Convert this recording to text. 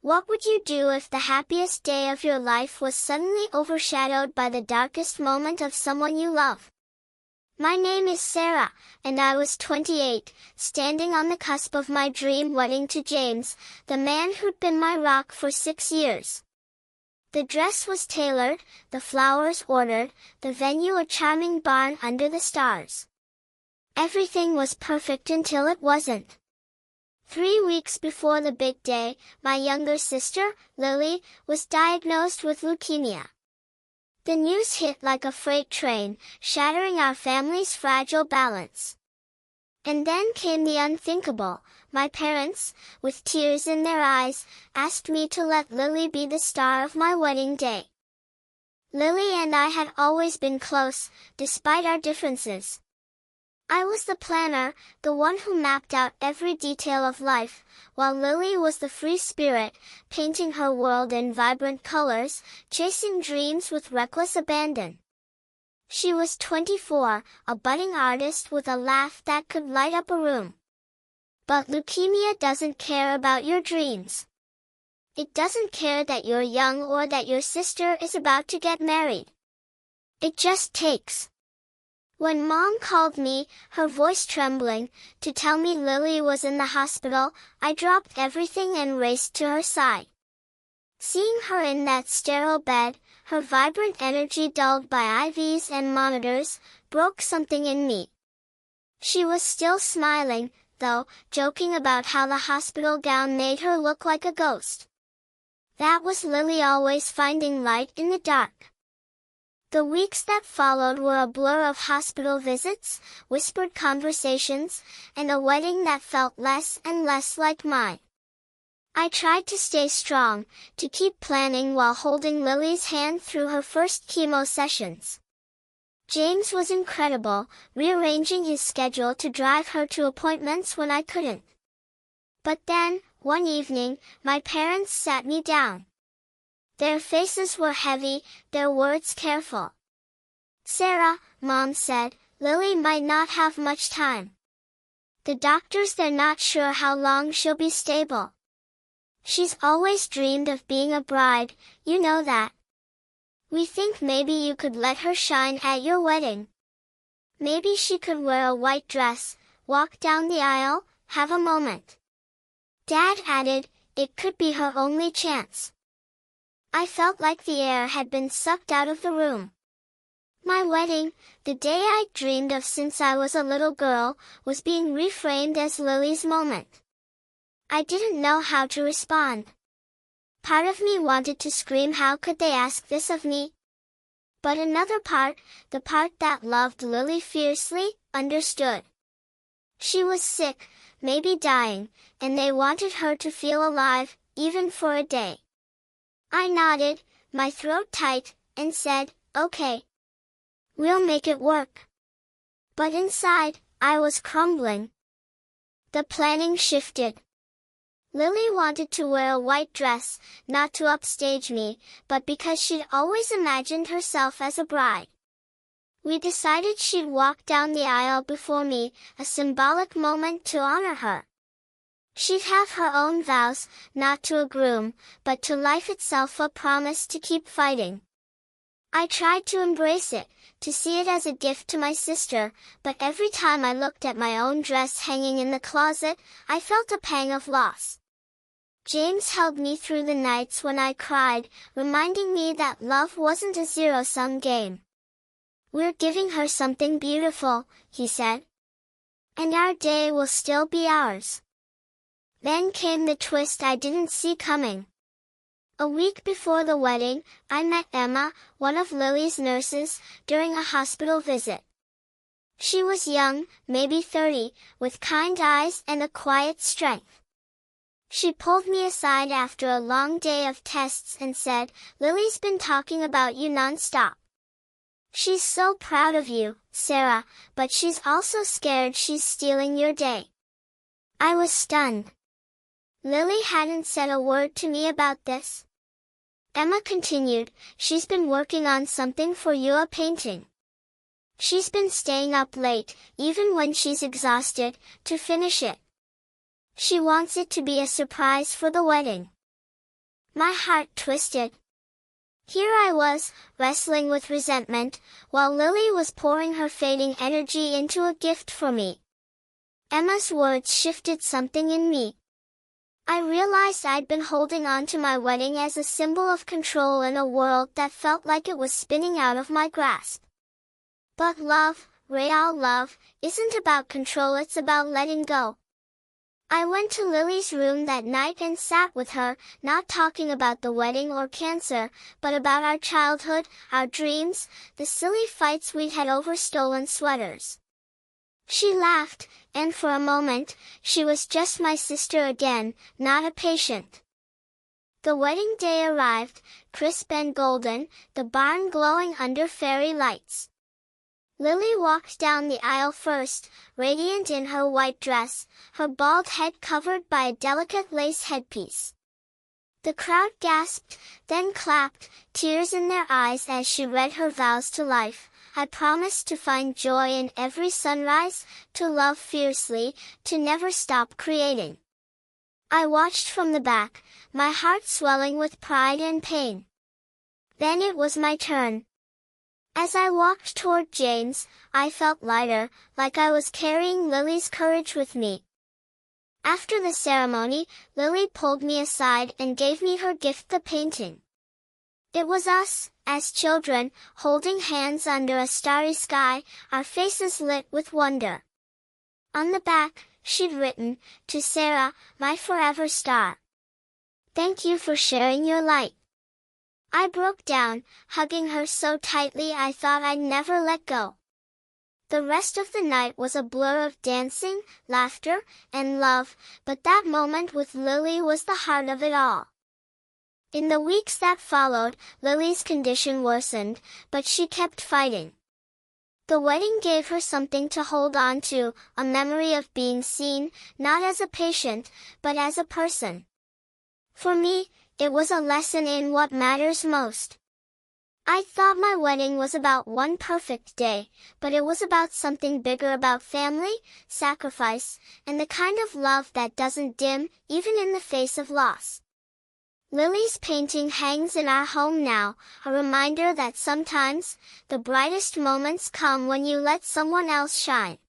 What would you do if the happiest day of your life was suddenly overshadowed by the darkest moment of someone you love? My name is Sarah, and I was 28, standing on the cusp of my dream wedding to James, the man who'd been my rock for 6 years. The dress was tailored, the flowers ordered, the venue a charming barn under the stars. Everything was perfect until it wasn't. 3 weeks before the big day, my younger sister, Lily, was diagnosed with leukemia. The news hit like a freight train, shattering our family's fragile balance. And then came the unthinkable. My parents, with tears in their eyes, asked me to let Lily be the star of my wedding day. Lily and I had always been close, despite our differences. I was the planner, the one who mapped out every detail of life, while Lily was the free spirit, painting her world in vibrant colors, chasing dreams with reckless abandon. She was 24, a budding artist with a laugh that could light up a room. But leukemia doesn't care about your dreams. It doesn't care that you're young or that your sister is about to get married. It just takes. When Mom called me, her voice trembling, to tell me Lily was in the hospital, I dropped everything and raced to her side. Seeing her in that sterile bed, her vibrant energy dulled by IVs and monitors, broke something in me. She was still smiling, though, joking about how the hospital gown made her look like a ghost. That was Lily always finding light in the dark. The weeks that followed were a blur of hospital visits, whispered conversations, and a wedding that felt less and less like mine. I tried to stay strong, to keep planning while holding Lily's hand through her first chemo sessions. James was incredible, rearranging his schedule to drive her to appointments when I couldn't. But then, one evening, my parents sat me down. Their faces were heavy, their words careful. "Sarah," Mom said, "Lily might not have much time. The doctors they're not sure how long she'll be stable. She's always dreamed of being a bride, you know that. We think maybe you could let her shine at your wedding. Maybe she could wear a white dress, walk down the aisle, have a moment." Dad added, "It could be her only chance." I felt like the air had been sucked out of the room. My wedding, the day I'd dreamed of since I was a little girl, was being reframed as Lily's moment. I didn't know how to respond. Part of me wanted to scream, "How could they ask this of me?" But another part, the part that loved Lily fiercely, understood. She was sick, maybe dying, and they wanted her to feel alive, even for a day. I nodded, my throat tight, and said, "Okay. We'll make it work." But inside, I was crumbling. The planning shifted. Lily wanted to wear a white dress, not to upstage me, but because she'd always imagined herself as a bride. We decided she'd walk down the aisle before me, a symbolic moment to honor her. She'd have her own vows, not to a groom, but to life itself, a promise to keep fighting. I tried to embrace it, to see it as a gift to my sister, but every time I looked at my own dress hanging in the closet, I felt a pang of loss. James held me through the nights when I cried, reminding me that love wasn't a zero-sum game. "We're giving her something beautiful," he said. "And our day will still be ours." Then came the twist I didn't see coming. A week before the wedding, I met Emma, one of Lily's nurses, during a hospital visit. She was young, maybe 30, with kind eyes and a quiet strength. She pulled me aside after a long day of tests and said, "Lily's been talking about you non-stop. She's so proud of you, Sarah, but she's also scared she's stealing your day." I was stunned. Lily hadn't said a word to me about this. Emma continued, "She's been working on something for you, a painting. She's been staying up late, even when she's exhausted, to finish it. She wants it to be a surprise for the wedding." My heart twisted. Here I was, wrestling with resentment, while Lily was pouring her fading energy into a gift for me. Emma's words shifted something in me. I realized I'd been holding on to my wedding as a symbol of control in a world that felt like it was spinning out of my grasp. But love, real love, isn't about control, it's about letting go. I went to Lily's room that night and sat with her, not talking about the wedding or cancer, but about our childhood, our dreams, the silly fights we'd had over stolen sweaters. She laughed, and for a moment, she was just my sister again, not a patient. The wedding day arrived, crisp and golden, the barn glowing under fairy lights. Lily walked down the aisle first, radiant in her white dress, her bald head covered by a delicate lace headpiece. The crowd gasped, then clapped, tears in their eyes as she read her vows to life. I promised to find joy in every sunrise, to love fiercely, to never stop creating. I watched from the back, my heart swelling with pride and pain. Then it was my turn. As I walked toward James, I felt lighter, like I was carrying Lily's courage with me. After the ceremony, Lily pulled me aside and gave me her gift, the painting. It was us, as children, holding hands under a starry sky, our faces lit with wonder. On the back, she'd written, "To Sarah, my forever star. Thank you for sharing your light." I broke down, hugging her so tightly I thought I'd never let go. The rest of the night was a blur of dancing, laughter, and love, but that moment with Lily was the heart of it all. In the weeks that followed, Lily's condition worsened, but she kept fighting. The wedding gave her something to hold on to, a memory of being seen, not as a patient, but as a person. For me, it was a lesson in what matters most. I thought my wedding was about one perfect day, but it was about something bigger, about family, sacrifice, and the kind of love that doesn't dim, even in the face of loss. Lily's painting hangs in our home now, a reminder that sometimes, the brightest moments come when you let someone else shine.